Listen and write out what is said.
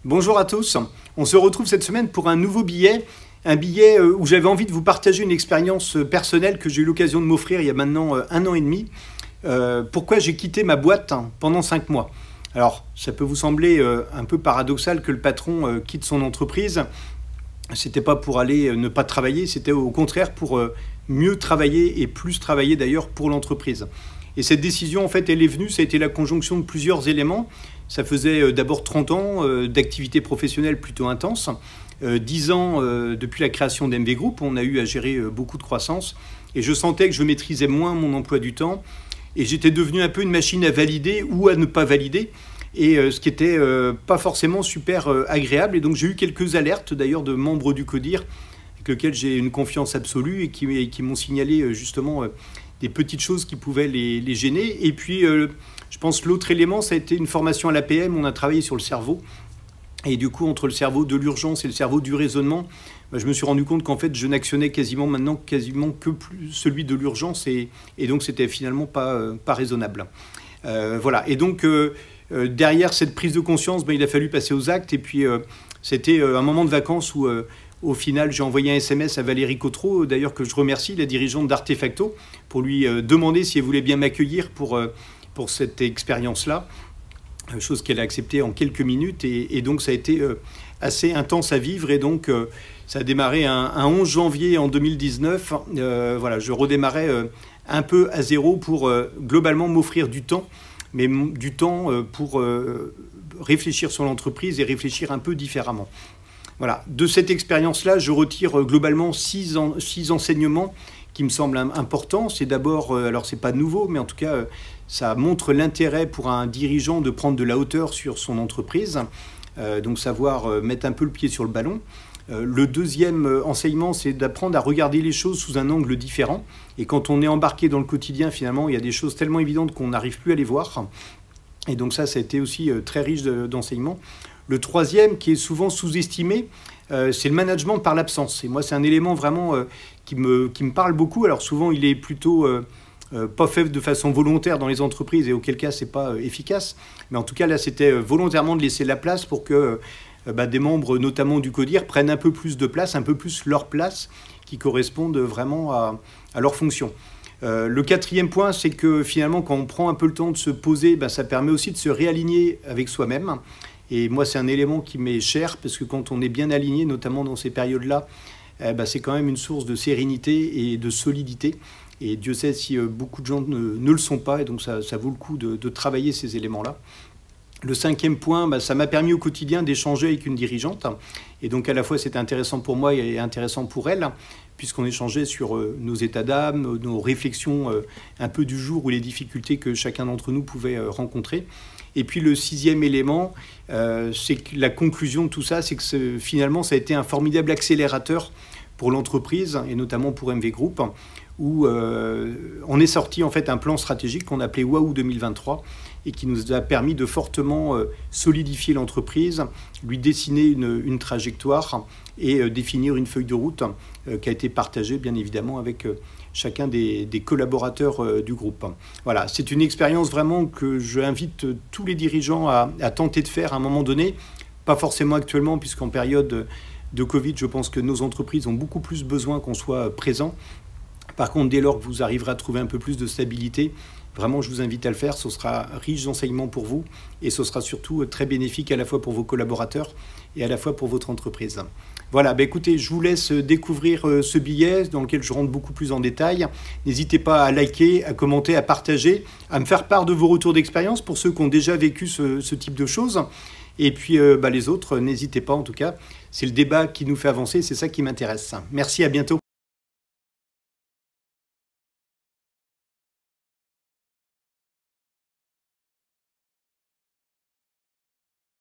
Bonjour à tous, on se retrouve cette semaine pour un nouveau billet, un billet où j'avais envie de vous partager une expérience personnelle que j'ai eu l'occasion de m'offrir il y a maintenant 1 an et demi. Pourquoi j'ai quitté ma boîte pendant 5 mois. Alors ça peut vous sembler un peu paradoxal que le patron quitte son entreprise. C'était pas pour aller ne pas travailler, c'était au contraire pour mieux travailler et plus travailler d'ailleurs pour l'entreprise. Et cette décision, en fait, elle est venue, ça a été la conjonction de plusieurs éléments. Ça faisait d'abord 30 ans d'activité professionnelle plutôt intense, 10 ans depuis la création d'MV Group, on a eu à gérer beaucoup de croissance, et je sentais que je maîtrisais moins mon emploi du temps, et j'étais devenu un peu une machine à valider ou à ne pas valider, et ce qui n'était pas forcément super agréable. Et donc j'ai eu quelques alertes d'ailleurs de membres du CODIR, avec lesquels j'ai une confiance absolue, et qui m'ont signalé justement des petites choses qui pouvaient les gêner. Et puis je pense l'autre élément, ça a été une formation à l'APM, on a travaillé sur le cerveau. Et du coup, entre le cerveau de l'urgence et le cerveau du raisonnement, je me suis rendu compte qu'en fait, je n'actionnais quasiment que celui de l'urgence, et donc c'était finalement pas raisonnable. Voilà, et donc derrière cette prise de conscience, il a fallu passer aux actes, et puis c'était un moment de vacances où au final, j'ai envoyé un SMS à Valérie Cotreau, d'ailleurs que je remercie, la dirigeante d'Artefacto, pour lui demander si elle voulait bien m'accueillir pour cette expérience-là, chose qu'elle a acceptée en quelques minutes, et donc ça a été assez intense à vivre, et donc ça a démarré un 11 janvier en 2019. Voilà, je redémarrais un peu à zéro pour globalement m'offrir du temps, mais du temps pour réfléchir sur l'entreprise et réfléchir un peu différemment. Voilà, de cette expérience-là, je retire globalement 6 enseignements qui me semblent importants. C'est d'abord, alors c'est pas nouveau, mais en tout cas, ça montre l'intérêt pour un dirigeant de prendre de la hauteur sur son entreprise, donc savoir mettre un peu le pied sur le ballon. Le deuxième enseignement, c'est d'apprendre à regarder les choses sous un angle différent. Et quand on est embarqué dans le quotidien, finalement, il y a des choses tellement évidentes qu'on n'arrive plus à les voir. Et donc ça a été aussi très riche d'enseignements. Le troisième, qui est souvent sous-estimé, c'est le management par l'absence. Et moi, c'est un élément vraiment qui me parle beaucoup. Alors souvent, il est plutôt pas fait de façon volontaire dans les entreprises, et auquel cas, c'est pas efficace. Mais en tout cas, là, c'était volontairement de laisser la place pour que des membres, notamment du CODIR, prennent un peu plus de place, un peu plus leur place, qui correspondent vraiment à leur fonction. Le quatrième point, c'est que finalement, quand on prend un peu le temps de se poser, ça permet aussi de se réaligner avec soi-même. Et moi, c'est un élément qui m'est cher, parce que quand on est bien aligné, notamment dans ces périodes-là, c'est quand même une source de sérénité et de solidité. Et Dieu sait si beaucoup de gens ne le sont pas, et donc ça vaut le coup de travailler ces éléments-là. Le cinquième point, ça m'a permis au quotidien d'échanger avec une dirigeante. Et donc à la fois, c'était intéressant pour moi et intéressant pour elle, puisqu'on échangeait sur nos états d'âme, nos réflexions un peu du jour, ou les difficultés que chacun d'entre nous pouvait rencontrer. Et puis le sixième élément, c'est que la conclusion de tout ça, c'est que finalement, ça a été un formidable accélérateur pour l'entreprise, et notamment pour MV Group, où on est sorti en fait un plan stratégique qu'on appelait Waouh 2023, et qui nous a permis de fortement solidifier l'entreprise, lui dessiner une trajectoire et définir une feuille de route qui a été partagée bien évidemment avec chacun des collaborateurs du groupe. Voilà, c'est une expérience vraiment que j'invite tous les dirigeants à tenter de faire à un moment donné, pas forcément actuellement, puisqu'en période de Covid, je pense que nos entreprises ont beaucoup plus besoin qu'on soit présent. Par contre, dès lors que vous arriverez à trouver un peu plus de stabilité, vraiment, je vous invite à le faire. Ce sera riche d'enseignements pour vous, et ce sera surtout très bénéfique à la fois pour vos collaborateurs et à la fois pour votre entreprise. Voilà, écoutez, je vous laisse découvrir ce billet dans lequel je rentre beaucoup plus en détail. N'hésitez pas à liker, à commenter, à partager, à me faire part de vos retours d'expérience pour ceux qui ont déjà vécu ce type de choses. Et puis les autres, n'hésitez pas en tout cas. C'est le débat qui nous fait avancer, c'est ça qui m'intéresse. Merci, à bientôt.